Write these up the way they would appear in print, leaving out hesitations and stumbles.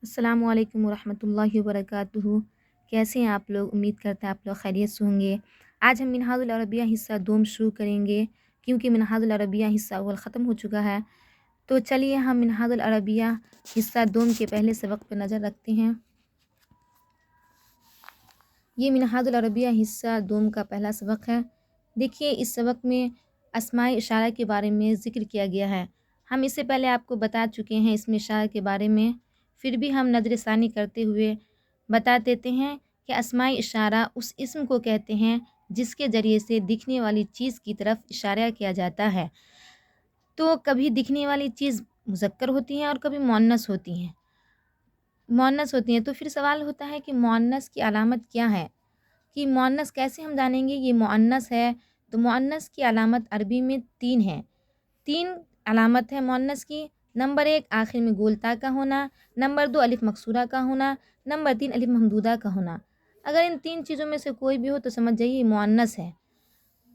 السلام علیکم ورحمۃ اللہ وبرکاتہ۔ کیسے ہیں آپ لوگ؟ امید کرتے ہیں آپ لوگ خیریت سے ہوں گے۔ آج ہم منہاج العربیہ حصہ دوم شروع کریں گے، کیونکہ منہاج العربیہ حصہ اول ختم ہو چکا ہے۔ تو چلیے ہم منہاج العربیہ حصہ دوم کے پہلے سبق پہ نظر رکھتے ہیں۔ یہ منہاج العربیہ حصہ دوم کا پہلا سبق ہے۔ دیکھیے اس سبق میں اسماء اشارہ کے بارے میں ذکر کیا گیا ہے۔ ہم اس سے پہلے آپ کو بتا چکے ہیں اسم اشارہ کے بارے میں، پھر بھی ہم نظر ثانی کرتے ہوئے بتا دیتے ہیں کہ اسماء اشارہ اس اسم کو کہتے ہیں جس کے ذریعے سے دکھنے والی چیز کی طرف اشارہ کیا جاتا ہے۔ تو کبھی دکھنے والی چیز مذکر ہوتی ہیں اور کبھی مؤنث ہوتی ہیں۔ تو پھر سوال ہوتا ہے کہ مؤنث کی علامت کیا ہے، کہ مؤنث کیسے ہم جانیں گے یہ مؤنث ہے؟ تو مؤنث کی علامت عربی میں 3 ہیں۔ 3 علامت ہے مؤنث کی۔ نمبر 1 آخر میں گول تا کا ہونا، نمبر 2 الف مکسورہ کا ہونا، نمبر 3 الف ممدودہ کا ہونا۔ اگر ان 3 چیزوں میں سے کوئی بھی ہو تو سمجھ جائیے یہ مؤنث ہے۔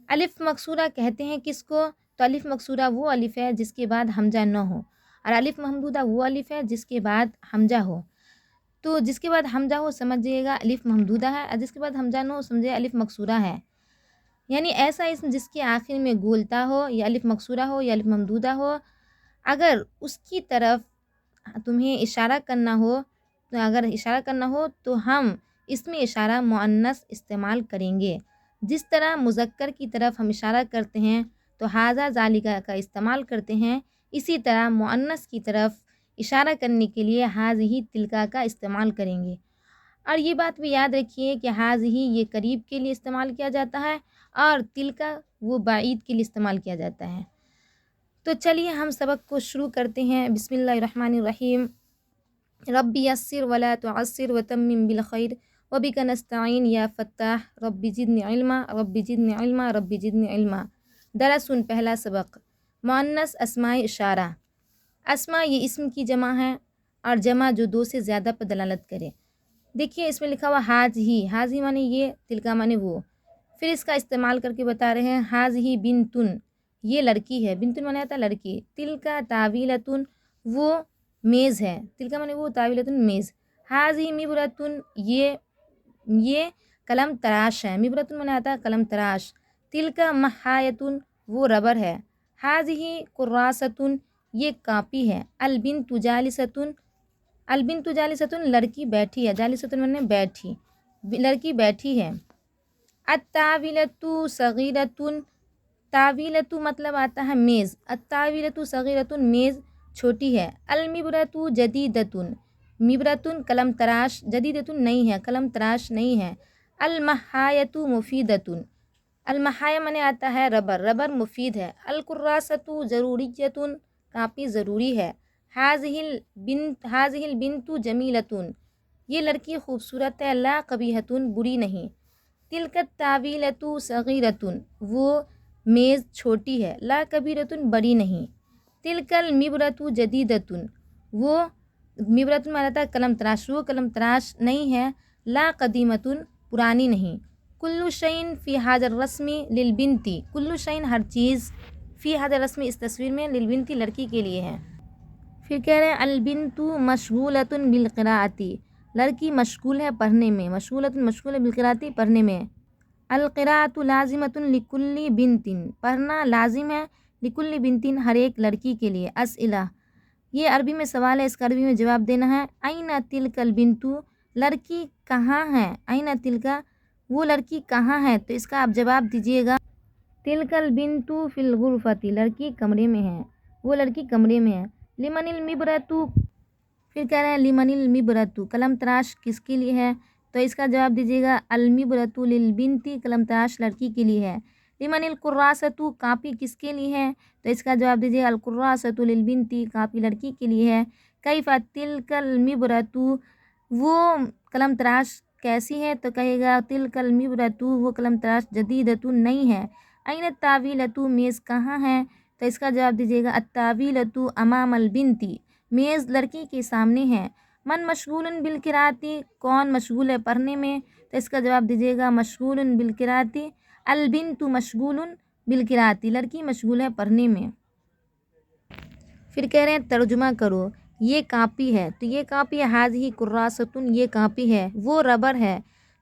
الف مکسورہ کہتے ہیں کس کو؟ تو الف مکسورہ وہ الف ہے جس کے بعد حمزہ نہ ہو، اور الف ممدودہ وہ الف ہے جس کے بعد حمزہ ہو۔ تو جس کے بعد حمزہ ہو سمجھیے گا الف ممدودہ ہے، اور جس کے بعد حمزہ نہ ہو سمجھے الف مکسورہ ہے۔ یعنی ایسا اسم جس کے آخر میں گولتا ہو یا الف مکسورہ ہو یا الف ممدودہ ہو، اگر اس کی طرف تمہیں اشارہ کرنا ہو تو ہم اسم اشارہ مؤنث استعمال کریں گے۔ جس طرح مذکر کی طرف ہم اشارہ کرتے ہیں تو ھذا ذالک کا استعمال کرتے ہیں، اسی طرح مؤنث کی طرف اشارہ کرنے کے لیے ھذہ تلک کا استعمال کریں گے۔ اور یہ بات بھی یاد رکھیے کہ ھذہ یہ قریب کے لیے استعمال کیا جاتا ہے اور تلک وہ بعید کے لیے استعمال کیا جاتا ہے۔ تو چلیے ہم سبق کو شروع کرتے ہیں۔ بسم اللہ الرحمن الرحیم۔ رب یسر ولا تعسر وتمم بالخیر وبک نستعین یا فتاح رب زدنی علما رب زدنی علما رب زدنی علما۔ درسن پہلا سبق، مؤنث اسماء اشارہ۔ اسماء یہ اسم کی جمع ہے، اور جمع جو 2 سے زیادہ پر دلالت کرے۔ دیکھیے اس میں لکھا ہوا ھذہ مانے یہ، تلک مانے وہ۔ پھر اس کا استعمال کر کے بتا رہے ہیں ھذہ بنتن، یہ لڑکی ہے۔ بنتن مانے آتا ہے لڑکی۔ تلک طاولۃ، وہ میز ہے۔ تلک مانے وہ، طاولۃ میز۔ ھذہ مبرۃ، یہ قلم تراش ہے۔ مبرۃ مانے آتا ہے قلم تراش۔ تلک محایۃ، وہ ربر ہے۔ ھذہ کراسۃ، یہ کاپی ہے۔ البنت جالسۃ، البنت جالسۃ لڑکی بیٹھی ہے۔ جالسۃ مانے بیٹھی، لڑکی بیٹھی ہے۔ الطاولۃ صغیرۃ، طاولۃ مطلب آتا ہے میز۔ الطاولۃ صغیرۃ، میز چھوٹی ہے۔ المبرۃ جدیدۃ، مبرۃ قلم تراش، جدیدۃ نئی ہے، قلم تراش نئی ہے۔ المحایۃ مفیدۃ، المحایہ مانے آتا ہے ربر، ربر مفید ہے۔ الکراسۃ ضروریۃ، کاپی ضروری ہے۔ ھذہ البنت جمیلۃ، یہ لڑکی خوبصورت ہے۔ لا قبیحۃ، بری نہیں۔ تلک الطاولۃ صغیرۃ، وہ میز چھوٹی ہے۔ لا کبیرۃ، بڑی نہیں۔ تلک المبرۃ جدیدۃ، وہ مبرۃ مانا تھا قلم تراش، وہ قلم تراش نہیں ہے۔ لا قدیمۃ، پرانی نہیں۔ کل شیء فی ھذا الرسم للبنت، کل شیء ہر چیز، فی ھذا الرسم اس تصویر میں، للبنت لڑکی کے لیے ہے۔ پھر کہہ رہے ہیں البنت مشغولۃ بالقراءۃ، لڑکی مشغول ہے پڑھنے میں۔ مشغولۃ مشغول ہے، بالقراءۃ پڑھنے میں۔ القراءۃ لازمۃ لکل بنت، پڑھنا لازم ہے لکل بنت ہر ایک لڑکی کے لیے۔ اسئلہ، یہ عربی میں سوال ہے، اس کا عربی میں جواب دینا ہے۔ این تلک البنت، لڑکی کہاں ہے؟ این تلک، وہ لڑکی کہاں ہے؟ تو اس کا آپ جواب دیجیے گا تلک البنت فی الغرفۃ، لڑکی کمرے میں ہے، وہ لڑکی کمرے میں ہے۔ لمن المبرۃ، پھر کہہ رہے ہیں لمن المبرۃ، قلم تراش کس کے لیے ہے؟ تو اس کا جواب دیجیے گا المبرۃ للبنت، قلم تراش لڑکی کے لیے ہے۔ لمن الکراسۃ، کاپی کس کے لیے ہے؟ تو اس کا جواب دیجیے الکراسۃ للبنت، کاپی لڑکی کے لیے ہے۔ کیف تلک المبرۃ، وہ قلم تراش کیسی ہے؟ تو کہے گا تلک المبرۃ، وہ قلم تراش جدیدۃ نئی ہے۔ این الطاولۃ، میز کہاں ہے؟ تو اس کا جواب دیجیے گا الطاولۃ امام البنت، میز لڑکی کے سامنے ہے۔ من مشغول بالقراءۃ، کون مشغول ہے پڑھنے میں؟ تو اس کا جواب دیجیے گا مشغول بالقراءۃ البنت مشغول بالقراءۃ، لڑکی مشغول ہے پڑھنے میں۔ پھر کہہ رہے ہیں ترجمہ کرو، یہ کاپی ہے، تو یہ کاپی ہے، حاضی کراستن یہ کاپی ہے، وہ ربر ہے،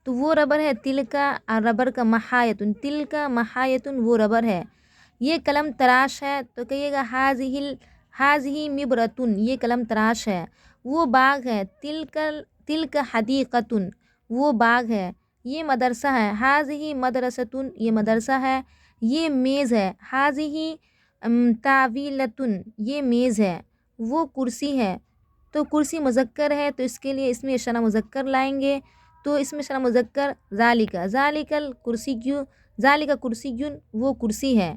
تو وہ ربر ہے، تل کا ربر کا محایتن، تل کا محایتن وہ ربر ہے، یہ قلم تراش ہے، تو کہیے گا حاضی مبرتن یہ قلم تراش ہے، وہ باغ ہے، تل کا حدیقتن وہ باغ ہے، یہ مدرسہ ہے، حاضی مدرستن یہ مدرسہ ہے، یہ میز ہے، حاضی طاولتن یہ میز ہے، وہ کرسی ہے، تو کرسی مذکر ہے تو اس کے لیے اس میں شرح مذکر لائیں گے، تو اس میں شرح مذکر ذالک الکرسیوں، ذالک کرسیون وہ کرسی ہے،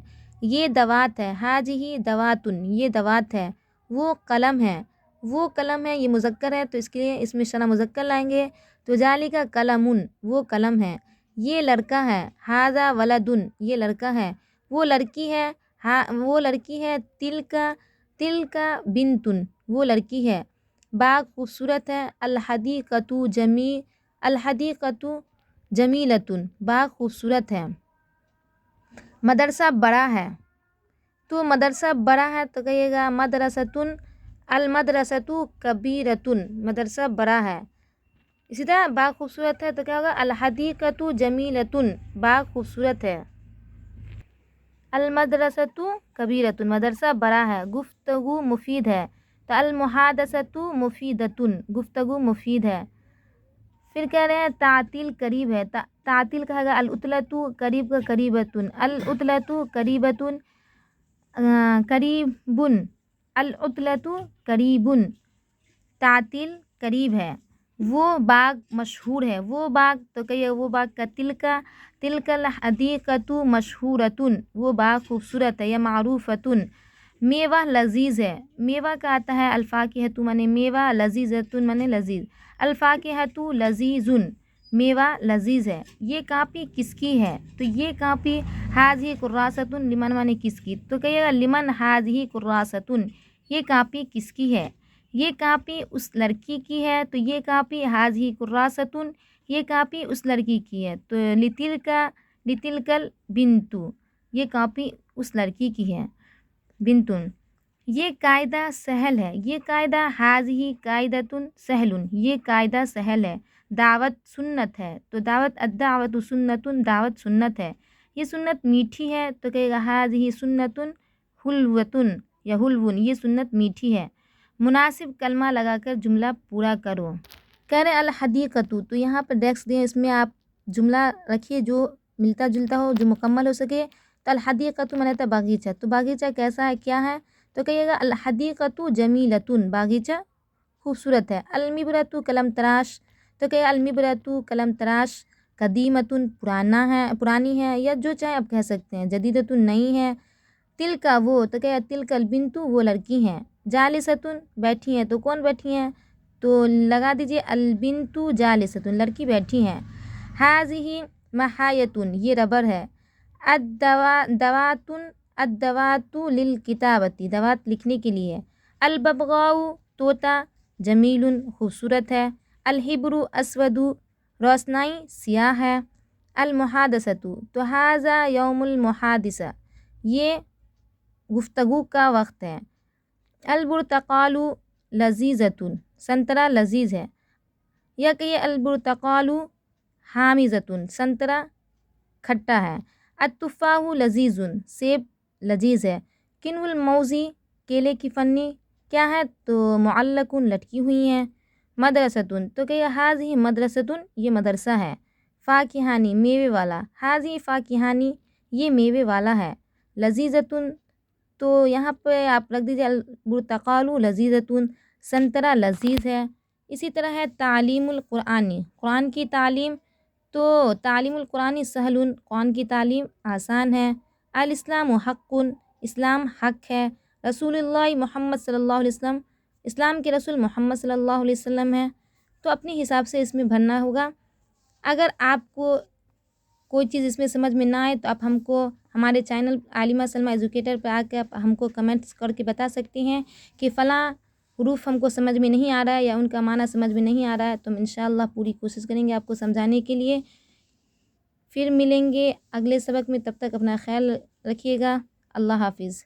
یہ دوات ہے، حاجی دواتن یہ دوات ہے، وہ قلم ہے، وہ قلم ہے، یہ مذکر ہے تو اس کے لیے اس میں شرح مذکر لائیں گے، تو ذالک قلمن وہ قلم ہے، یہ لڑکا ہے، ھذا ولدن یہ لڑکا ہے، وہ لڑکی ہے، وہ لڑکی ہے، تل کا بنتن وہ لڑکی ہے، باغ خوبصورت ہے، الحدیقۃ جمیلتن باغ خوبصورت ہے، مدرسہ بڑا ہے، تو مدرسہ بڑا ہے تو کہیے گا مدرستن، المدرسۃ کبیرتن مدرسہ بڑا ہے، اسی طرح باغ خوبصورت ہے تو کیا ہوگا الحدیقۃ جمیلتن باغ خوبصورت ہے، المدرسۃ کبیرتن مدرسہ بڑا ہے، گفتگو مفید ہے، تو المحادثۃ مفیدتن گفتگو مفید ہے، پھر کہہ رہے ہیں تعطیل قریب ہے، تعطیل کہا گا العطلۃ قریب کا قریبتن، العطلۃ قریبتن قریبن، العطلۃ قریبن تعطیل قریب ہے، وہ باغ مشہور ہے، وہ باغ تو کہیے وہ باغ کا تلک الحدیقۃ مشہورتن وہ باغ خوبصورت ہے یا معروفتن، میوہ لذیذ ہے، میوہ کا آتا ہے الفاکہۃ معنی میوہ، لذیذتن معنی لذیذ، الفاکہۃ لذیذن میوہ لذیذ ہے، یہ کاپی کس کی ہے، تو یہ کاپی حاضی کراستن لمن معنی کس کی، تو کہیے گا لمن حاضی کراستن یہ کاپی کس کی ہے، یہ کاپی اس لڑکی کی ہے، تو یہ کاپی حاضی کراستن یہ کاپی اس لڑکی کی ہے، تو لتلکل بنتو یہ کاپی اس لڑکی کی ہے، بنتن، یہ قاعدہ سہل ہے، یہ قاعدہ حاضی قاعدتن سہلن یہ قاعدہ سہل ہے، دعوت سنت ہے، تو دعوت الدعوت سنتن دعوت سنت ہے، یہ سنت میٹھی ہے تو کہے گا حاضی سنتن حلوتن یا حلون یہ سنت میٹھی ہے، مناسب کلمہ لگا کر جملہ پورا کرو، کہہ رہے الحدیقۃ تو یہاں پر ڈیکس دیں، اس میں آپ جملہ رکھیے جو ملتا جلتا ہو جو مکمل ہو سکے، تو الحدیقۃ مانے تھا باغیچہ، تو باغیچہ کیسا ہے کیا ہے، تو کہیے گا الحدیقۃ جمیلتن باغیچہ خوبصورت ہے، المبرۃ قلم تراش تو کہ المبرۃ قلم تراش قدیمتن پرانی ہے یا جو چاہے آپ کہہ سکتے ہیں، جدیدتن نئی ہے، تل کا وہ تو کہ تل کا البنت وہ لڑکی ہیں، جالستن بیٹھی ہیں، تو کون بیٹھی ہیں، تو لگا دیجئے البنت جالستن لڑکی بیٹھی ہیں، حاضی محایتن یہ ربر ہے، الدوات للکتابتی دوات لکھنے کے لیے، الببغاء طوطا جمیل خوبصورت ہے، الحبر اسود روشنائی سیاہ ہے، المحادثۃ تو ھذا یوم المحادثہ یہ گفتگو کا وقت ہے، البرتقال لذیذۃ سنترا لذیذ ہے، یا کہیے البرتقال حامضۃ سنترا کھٹا ہے، التفاح لذیذ سیب لذیذ ہے، کنو الموزی کیلے کی فنی کیا ہے، تو معلق لٹکی ہوئی ہیں، مدرستن تو کہ حاضی مدرستن یہ مدرسہ ہے، فاکہانی میوے والا، حاضی فاکہانی یہ میوے والا ہے، لذیذتن تو یہاں پہ آپ رکھ دیجیے البرتقال لذیذتن سنترا لذیذ ہے، اسی طرح ہے تعلیم القرآنی قرآن کی تعلیم، تو تعلیم القرآنی سہل قرآن کی تعلیم آسان ہے، الاسلام حق اسلام حق ہے، رسول اللہ محمد صلی اللہ علیہ وسلم اسلام کے رسول محمد صلی اللہ علیہ وسلم ہے، تو اپنے حساب سے اس میں بھرنا ہوگا، اگر آپ کو کوئی چیز اس میں سمجھ میں نہ آئے تو آپ ہم کو ہمارے چینل عالمہ سلمیٰ ایجوکیٹر پہ آ کے آپ ہم کو کمنٹس کر کے بتا سکتے ہیں کہ فلاں حروف ہم کو سمجھ میں نہیں آ رہا ہے یا ان کا معنی سمجھ میں نہیں آ رہا ہے، تو ہم انشاءاللہ پوری کوشش کریں گے آپ کو سمجھانے کے لیے، پھر ملیں گے اگلے سبق میں، تب تک اپنا خیال رکھیے گا، اللہ حافظ۔